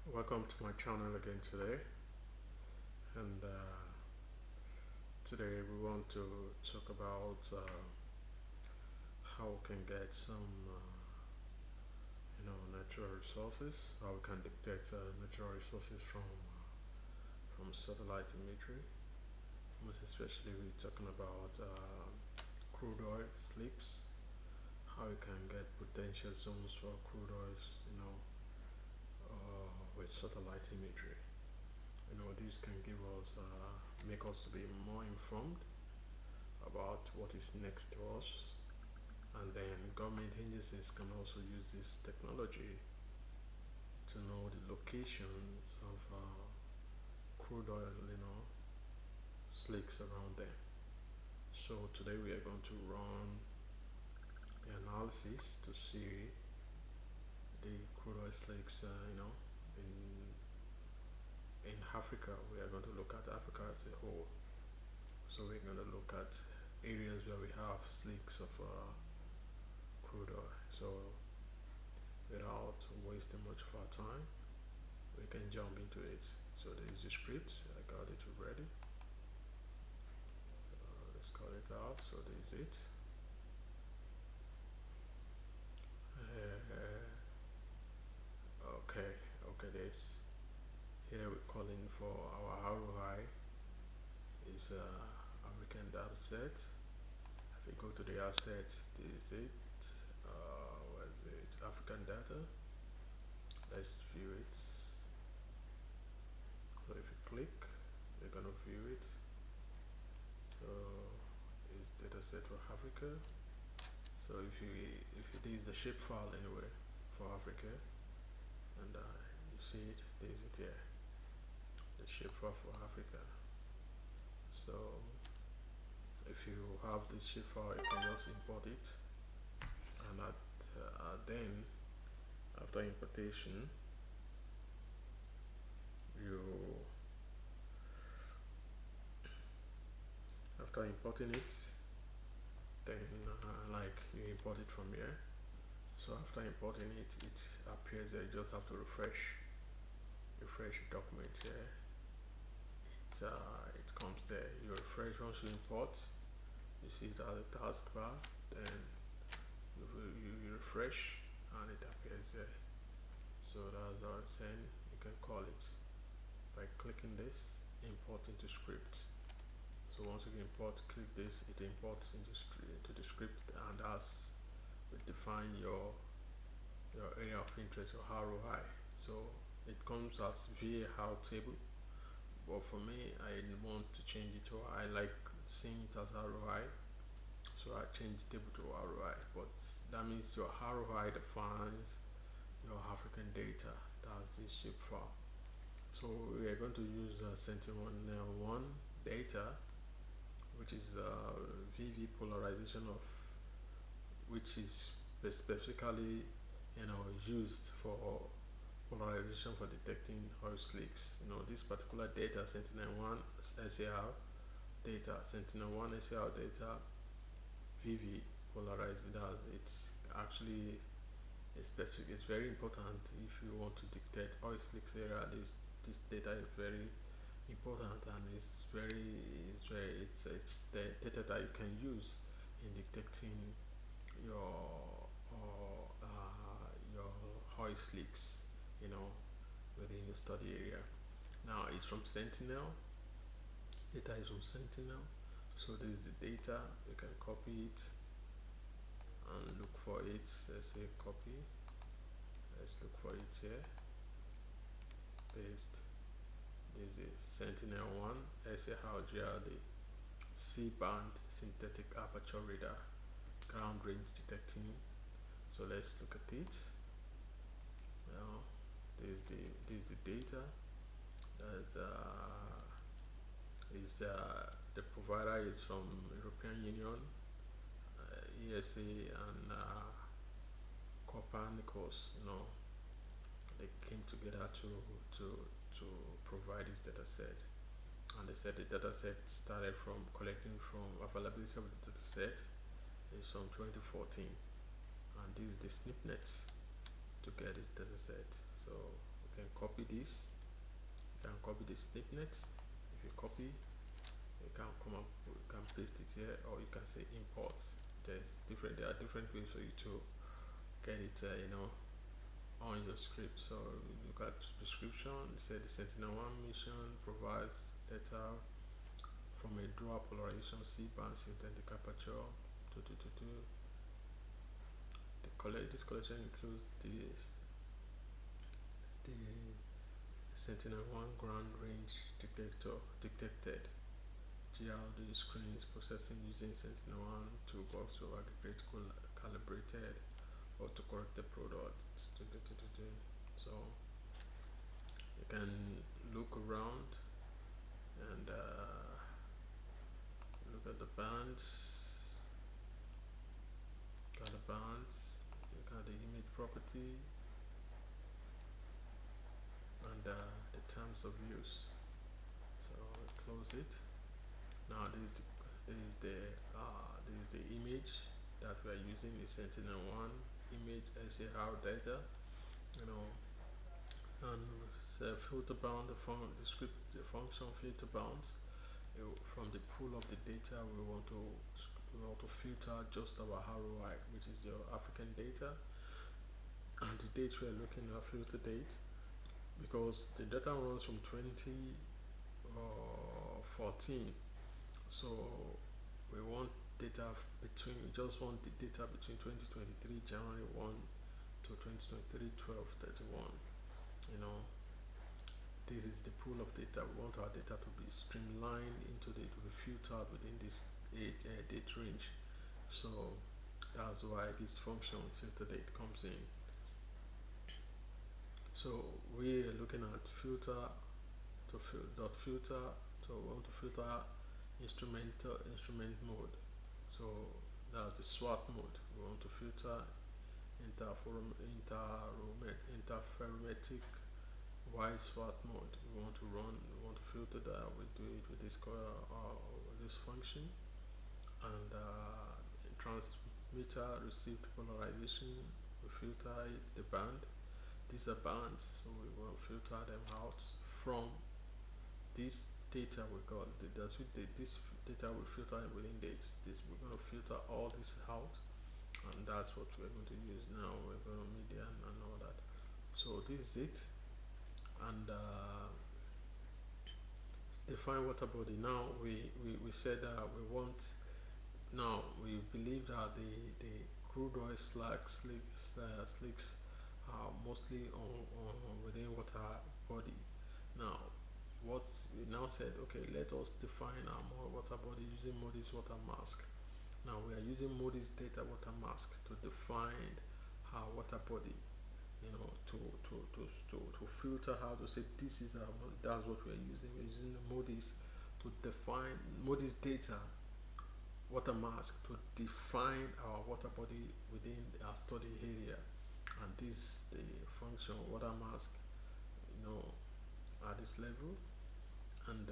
Welcome to my channel again today, and today we want to talk about how we can get some natural resources, how we can detect natural resources from satellite imagery. Most especially, we're talking about crude oil slicks, how you can get potential zones for crude oils, with satellite imagery. This can give us make us to be more informed about what is next to us, and then government agencies can also use this technology to know the locations of crude oil slicks around them. So today we are going to run the analysis to see the crude oil slicks in Africa. We are going to look at Africa as a whole. So we're going to look at areas where we have slicks of crude oil. So without wasting much of our time, we can jump into it. So there is the script. I got it ready. Let's call it out. So there is it. Okay, this here we're calling for our ROI is African data set. If we go to the asset, this is it. Where is it? African data. Let's view it. So if you click, you're gonna view it. So it's data set for Africa. So if it is the shape file anyway for Africa, and you see it, there's it here, the shape file for Africa. So if you have this shape file, you can just import it, and then after importation, you after importing it, then like you import it from here. So after importing it, it appears there. You just have to refresh the document here. It comes there. You refresh. Once you import, you see it as a taskbar. Then you refresh, and it appears there. So that's how it's saying. You can call it by clicking this, import into script. So once you click this, it imports into the script, and as we define your area of interest, your ROI. So it comes as VAR table, but for me, I want to change it to, I like seeing it as ROI, so I change table to ROI. But that means your ROI defines your African data. That's the shape file. So we are going to use Sentinel 1 data, which is VV polarization of, which is specifically used for polarization for detecting oil slicks. This particular data, Sentinel-1 SAR data, Sentinel-1 SAR data, VV polarized. It's actually a specific. It's very important if you want to detect oil slicks area. This data is very important, and it's the data that you can use in detecting your your oil slicks, within your study area. Now it's from Sentinel. Data is from Sentinel. So this is the data. You can copy it and look for it. Let's say copy. Let's look for it here. Paste. This is Sentinel-1 SARGRD C-band synthetic aperture radar ground range detecting. So let's look at it. Now this is the data. That's the provider is from European Union, ESA, and Copernicus. They came together to provide this data set, and they said the data set started from collecting from availability of the data set is from 2014, and this is the SNPnet to get this data set. So we can copy this. You can copy the snippet. If you copy, you can come up, you can paste it here, or you can say import. There are different ways for you to get it, on your script. So look at description. It said the Sentinel-1 mission provides data from a dual polarization C-band synthetic aperture. This collection includes the Sentinel-1 ground range detected GRD screens processing using Sentinel-1 toolbox to aggregate calibrated or to correct the product. So you can look around and look at the bands. Look at the image property, and the terms of use. So close it. Now this is the image that we are using, the Sentinel-1 image SAR data, and filter bound, the function filter bounds. From the pool of the data, we want to filter just our ROI, which is your African data, and the date we are looking at, filter date, because the data runs from 2014. So we want data between, we just want the data between 2023 January 1 to 2023 12/31. This is the pool of data. We want our data to be streamlined to be filtered within this date range. So that's why this function filter date comes in. So we are looking at filter to want to filter instrument mode. So that's the SWAT mode. We want to filter interferometric wide SWAT mode. We want to filter that. We do it with this function, and transmitter received polarization. We filter it, the band. These are bands, so we will filter them out from this data we got. This data we filter within dates. We're going to filter all this out, and that's what we're going to use now. We're going to media and all that. So this is it, and define water body. Now we said we want. Now we believe that the crude oil slicks are mostly on within water body. Now what we now said, okay, let us define our water body using Moody's water mask. Now we are using Moody's data water mask to define our water body, to filter, how to say this is that's what we are using. We're using the Moody's to define Moody's data water mask to define our water body within our study area, and this the function water mask, at this level, and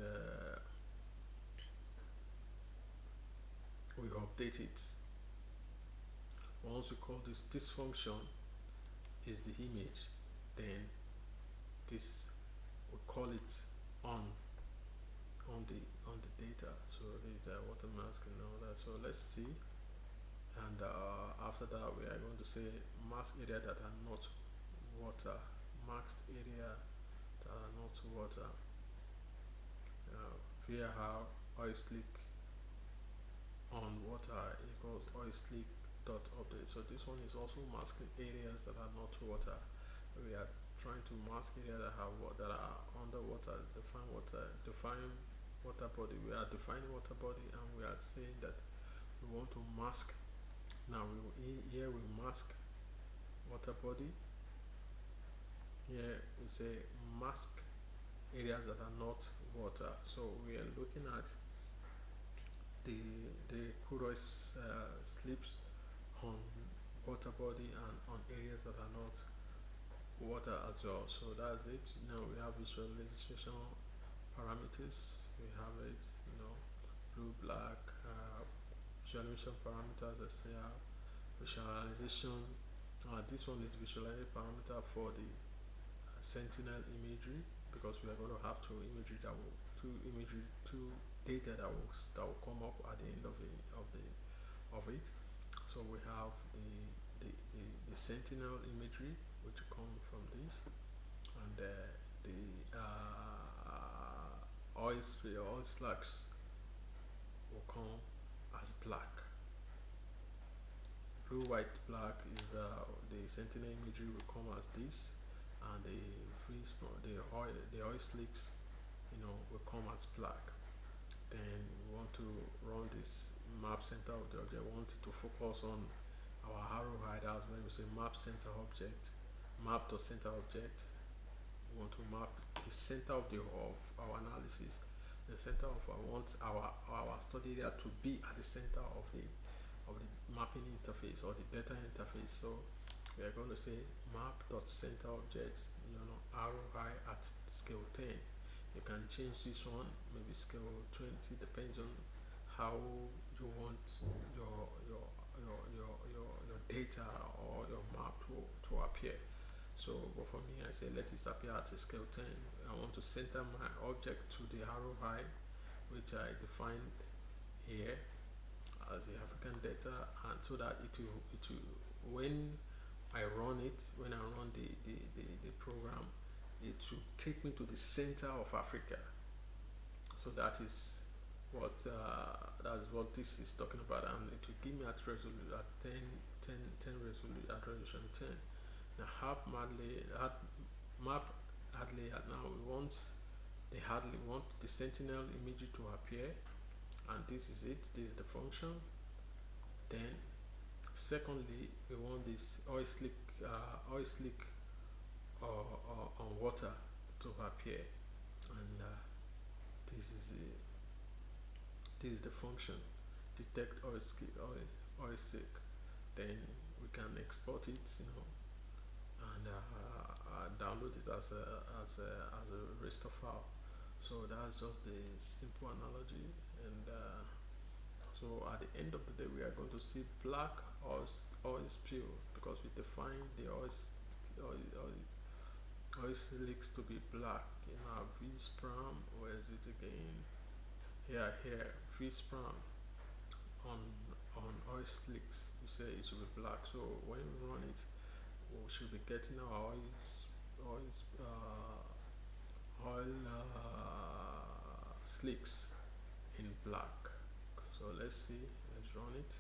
we update it. Once we call this function is the image, then this we call it on the data. So there's a water mask and all that. So let's see, and after that we are going to say mask area that are not water, masked area that are not water. Via how oil slick on water equals oil slick dot update. So this one is also masking areas that are not water. We are trying to mask areas that are underwater. Define water body. We are defining water body, and we are saying that we want to mask. Now here we mask water body. Here we say mask areas that are not water. So we are looking at the crude oil slips on water body and on areas that are not water as well. So that's it. Now we have visualization parameters. We have it, blue, black, visualization parameters, SAR, visualization. This one is visualization parameter for the Sentinel imagery, because we are going to have two data that will come up at the end of it. So we have the Sentinel imagery, which come from this, and the oil slacks will come as black. Blue, white, black is the Sentinel imagery will come as this, and the oil slicks, will come as black. Then we want to run this map center of the object. We want it to focus on our arrowhead. As when we say map center object, map to center object. We want to map the center of our analysis. The center of I want our study area to be at the center of the mapping interface or the data interface. So we are going to say map dot center objects, arrow high at scale 10. You can change this one, maybe scale 20, depends on how you want your data or your map to appear. So, but for me, I say let it appear at a scale 10. I want to center my object to the arrow high, which I defined here as the African data, and so that when I run the program, it will take me to the center of Africa. So that's what this is talking about, and it will give me at resolution at 10 resolution at resolution 10. Now map hardly now we want the Sentinel imagery to appear, and this is it. This is the function. Then secondly, we want this oil slick on water to appear, and this is the function. Detect oil slick. Then we can export it, and download it as a raster file. So that's just the simple analogy, and so at the end of the day we are going to see black oil spill, because we define the oil slicks to be black in our vSpram. Where is it again? Here vSpram on oil slicks, we say it should be black. So when we run it, we should be getting our slicks in black. So let's run it.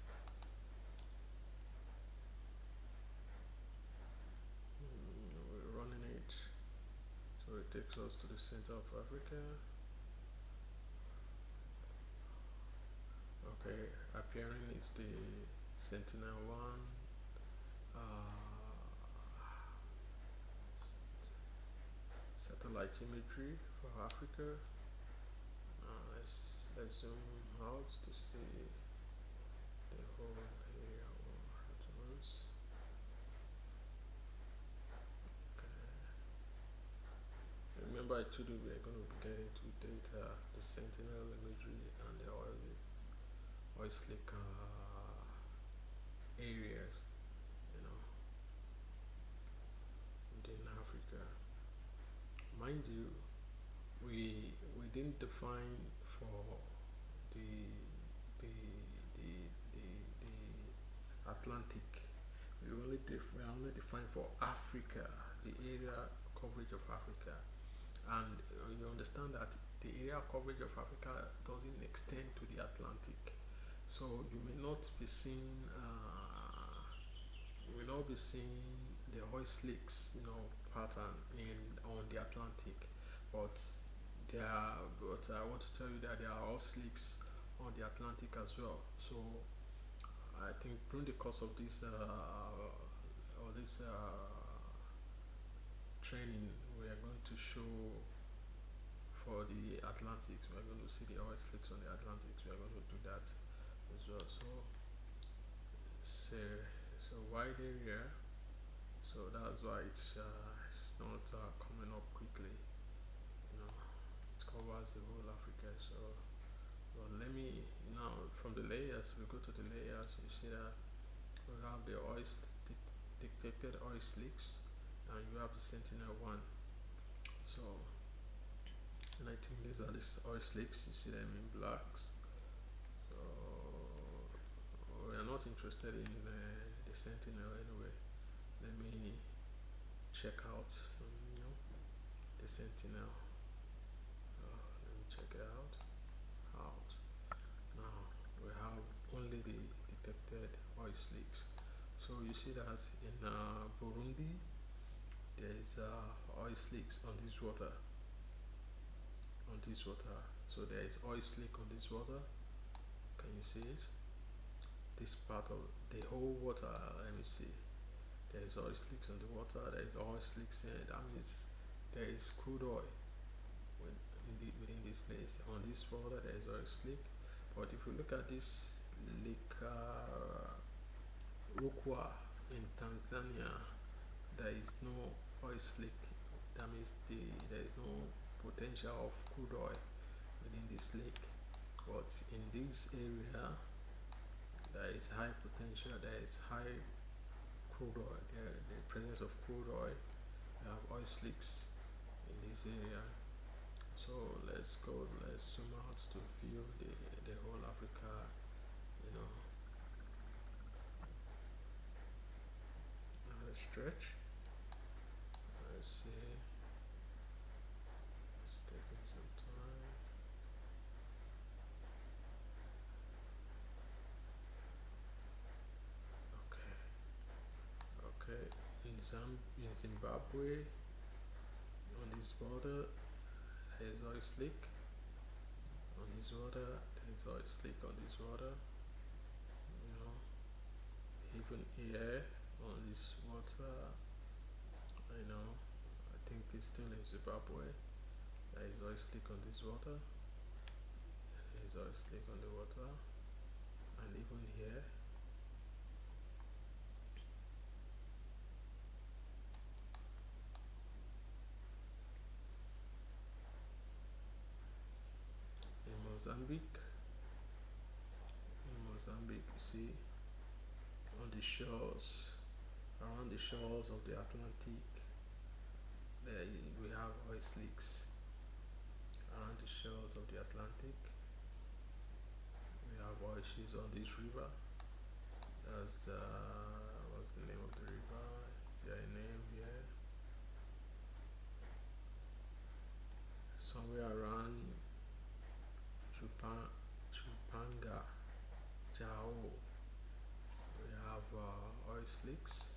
We're running it, so it takes us to the center of Africa. Okay, appearing is the Sentinel one. Satellite imagery for Africa. Let's zoom out to see the whole area at once. Okay. Remember, I told you we are going to be getting to data, the Sentinel imagery and the oil slick areas, within Africa. Mind you, we didn't define for the Atlantic. We only define for Africa, the area coverage of Africa, and you understand that the area coverage of Africa doesn't extend to the Atlantic. So you may not be seeing the oil slicks, pattern on the Atlantic, but I want to tell you that there are oil slicks on the Atlantic as well. So I think during the course of this training, we are going to show for the Atlantic. We are going to see the oil slicks on the Atlantic. We are going to do that as well. So wide area. So that's why it's not coming up quickly. It covers the whole Africa. So, well, let me now from the layers. We go to the layers. You see that we have the detected oil slicks, and you have the Sentinel one. So, and I think these are the oil slicks. You see them in blacks. So we are not interested in the Sentinel anyway. Let me check out, the Sentinel. Let me check it out. Out. Now we have only the detected oil slicks. So you see that in Burundi there is oil slicks on this water. On this water. So there is oil slick on this water. Can you see it? This part of the whole water. Let me see. There is oil slicks on the water. There is oil slicks in it. That means there is crude oil within this place. On this water there is oil slick. But if you look at this Lake Rukwa in Tanzania, there is no oil slick. That means there is no potential of crude oil within this lake. But in this area, there is high potential. There is high crude oil. The presence of crude oil. We have oil slicks in this area. So let's go. Let's zoom out to view the whole Africa. You know, let's stretch. Let's see. It's taking some time. Okay. Okay. In Zimbabwe, on this border, there is oil slick. On this water, there is oil slick on this water. You know, even here on this water, I know. I think it's still in Zimbabwe. There is oil slick on this water. There is oil slick on the water, and even here. Mozambique. In Mozambique, you see, on the shores, around the shores of the Atlantic, there we have oil slicks. Around the shores of the Atlantic, we have oil slicks on this river. That's what's the name of the river? Is there a name here? Somewhere around Chupanga, Jao, we have oil slicks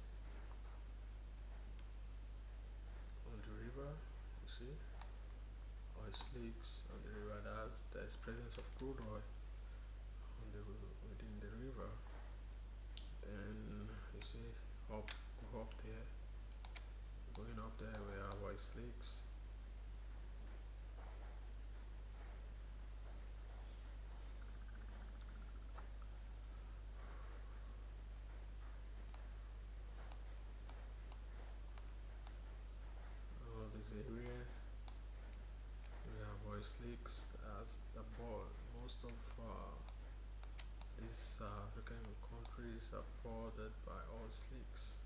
on the river. You see, oil slicks on the river. There's presence of crude oil within the river. Then you see, go up there. Going up there, we have oil slicks. This area, we have oil slicks as the board. Most of these African countries are bordered by oil slicks.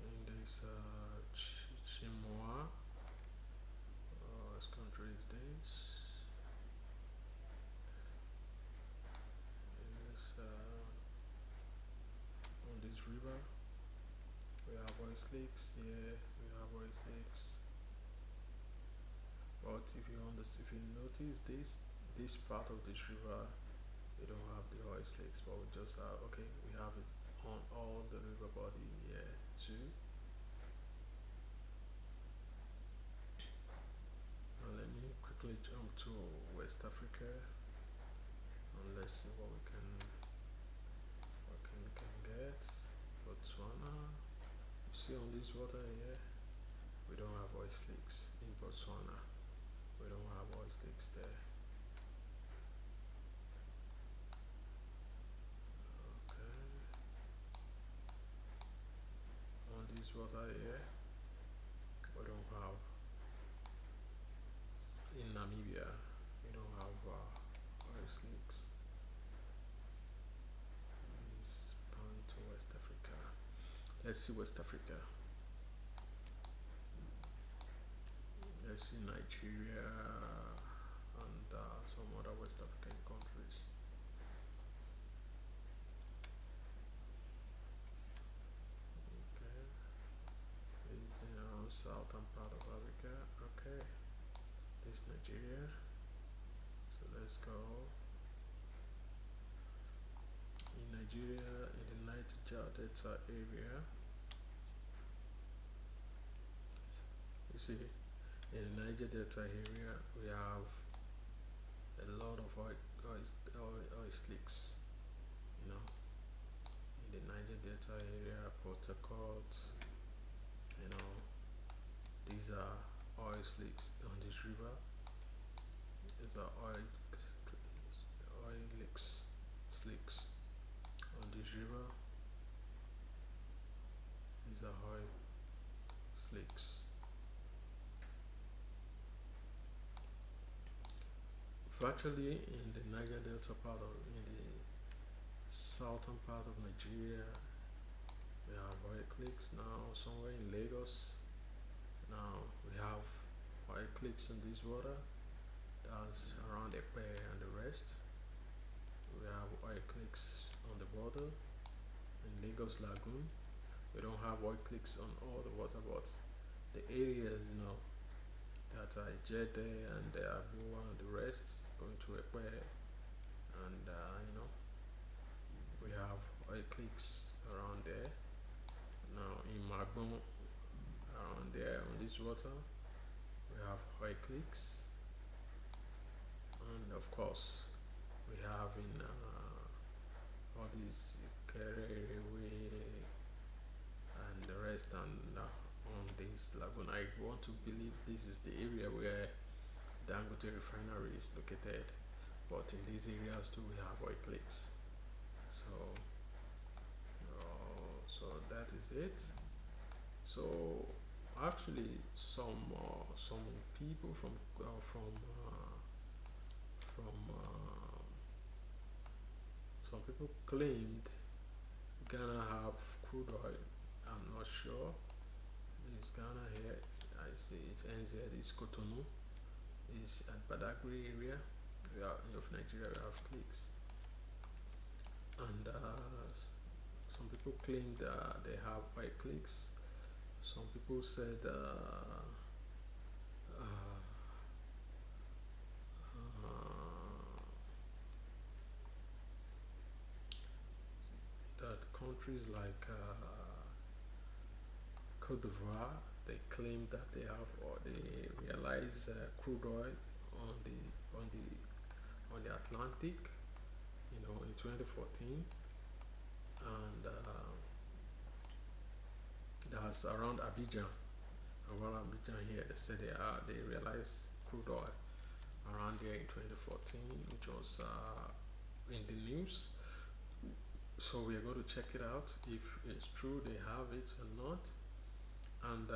In this Chimoa, which country is this? On this river, we have oil slicks. Here we have oil slicks. But if you notice this part of this river, we don't have the oil slicks, but we just have, okay, we have it on all the river body here too. Now let me quickly jump to West Africa and let's see what we can get. Botswana. You see on this water here, we don't have oil slicks in Botswana. We don't have oil slicks there. Okay. On this water here, we don't have. In Namibia, we don't have oil slicks. let's see West Africa. Let's see Nigeria and some other West African countries. Okay, it's around southern part of Africa. Okay, this is Nigeria. So let's go. In Nigeria, in the Niger Delta area, you see, in the Niger Delta area, we have a lot of oil slicks, you know, in the Niger Delta area, Port Harcourt, you know, these are oil slicks on this river. These are oil slicks on this river. These are oil slicks. Virtually in the Niger Delta part of, in the southern part of Nigeria, we have oil clicks now. Somewhere in Lagos, now we have oil clicks in this water. That's around Epe and the rest. We have oil clicks on the border in Lagos Lagoon. We don't have oil clicks on all the water, but the areas, you know, that are Jede and Abuwa and the rest, going to Epe, and you know, we have oil clicks around there. Now in Magbon, around there on this water, we have oil clicks, and of course we have in all these Kereway and the rest, and on this lagoon. I want to believe this is the area where Dangote refinery is located, but in these areas too we have oil clicks. So so that is it. So actually some people from some people claimed Ghana have crude oil. I'm not sure. It's Ghana here. I see it's NZ. It's Cotonou. It's at Badagry area. We are of Nigeria. We have clicks, and some people claim that they have oil clicks. Some people said that countries like Cote d'Ivoire, they claim that they have, or they realize crude oil on the on the on the Atlantic, you know, in 2014, and that's around Abidjan. Around Abidjan here, they said they realized crude oil around there in 2014, which was in the news. So we are going to check it out if it's true they have it or not. And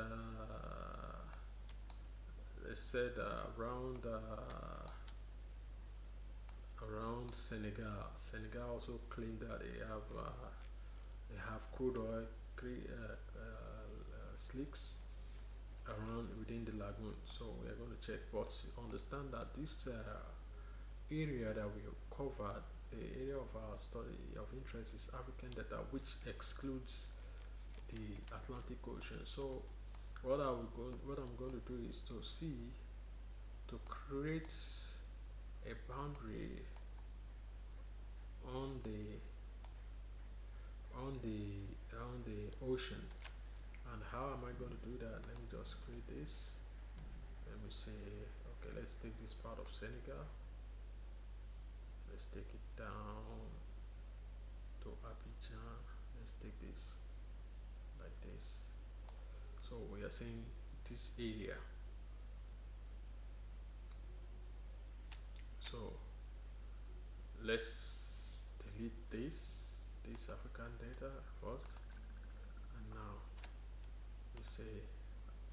they said around Senegal. Senegal also claimed that they have crude oil slicks around within the lagoon. So we are going to check, but understand that this area that we covered, the area of our study of interest is African data, which excludes the Atlantic Ocean. So what I'm going to do is to create a boundary on the ocean. And how am I going to do that? Let me just create this. Let me say, okay, let's take this part of Senegal. Let's take it down to Abidjan. Let's take this like this. So we are saying this area. So let's delete this African data first, and now we say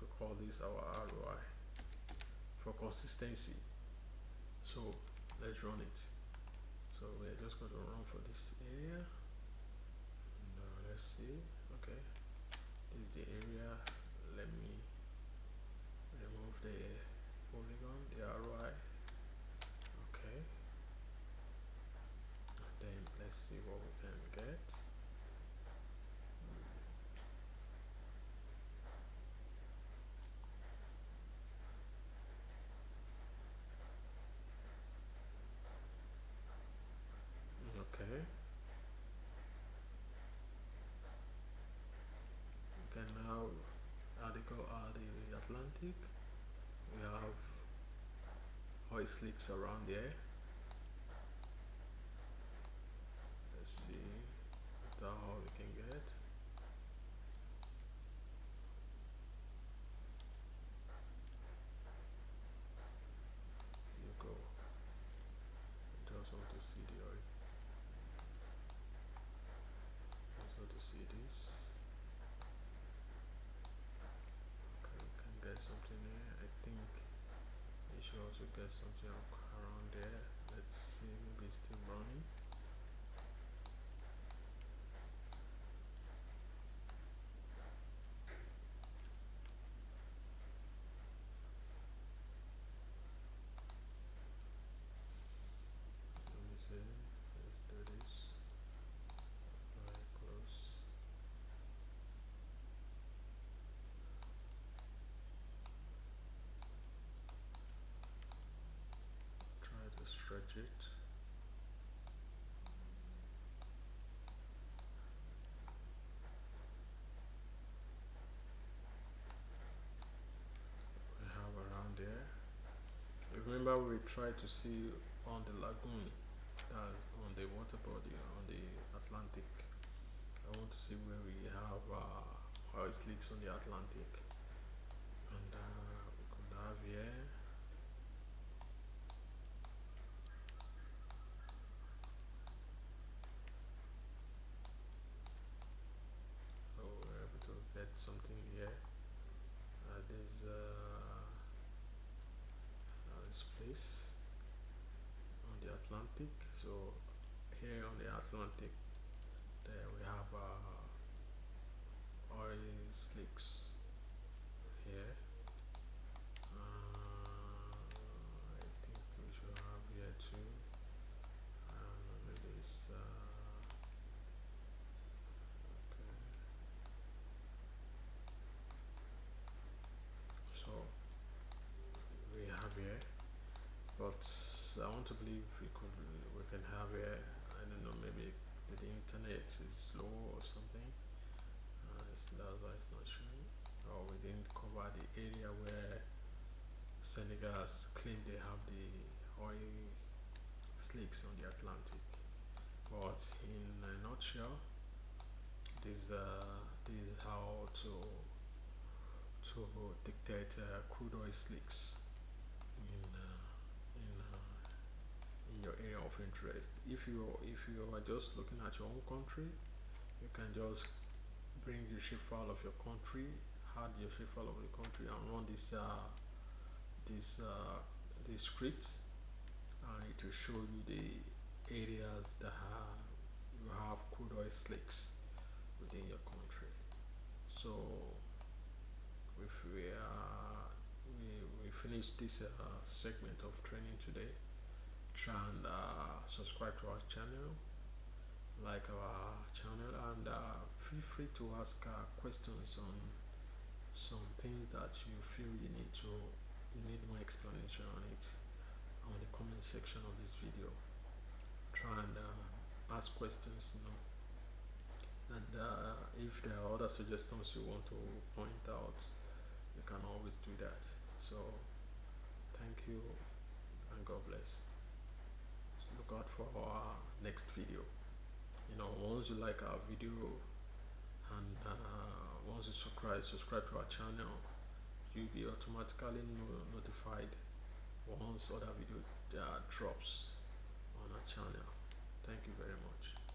we call this our ROI for consistency. So let's run it. So we're just going to run for this area, and let's see. Okay, This is the area. Let me remove the polygon, the ROI. Okay, and then let's see what we can get. Okay, we can now article the Atlantic. We have oil slicks around there. Let's see how we can get. You go. Just want to see the oil. Just want to see this. Okay, we can get something here. I think we should also get something around there. Let's see, maybe it's still running. Let me see. Let's do this. Apply, close. Try to stretch it. We have around there. Remember, we tried to see on the lagoon, that's on the water body on the Atlantic. I want to see where we have oil slicks on the Atlantic, and we could have here. So we're able to get something here. This place on the Atlantic. So here on the Atlantic, there we have oil slicks here. I think we should have here too. Maybe it's okay. So we have here, but I want to believe we can have here. I don't know, maybe the internet is slow or something. That's why it's not showing. Or we didn't cover the area where Senegal claim they have the oil slicks on the Atlantic. But in a nutshell, this is how to dictate crude oil slicks in your area of interest. If you are just looking at your own country, you can just bring the shapefile of your country, add your shapefile of the country, and run this scripts, and it will show you the areas that you have crude oil slicks within your country. So if we finished this segment of training today, try and subscribe to our channel, like our channel, and feel free to ask questions on some things that you feel you need more explanation on it on the comment section of this video. Try and ask questions, and if there are other suggestions you want to point out, you can always do that. So thank you and God bless. So look out for our next video. Once you like our video, and once you subscribe to our channel, you'll be automatically notified once other video drops on our channel. Thank you very much.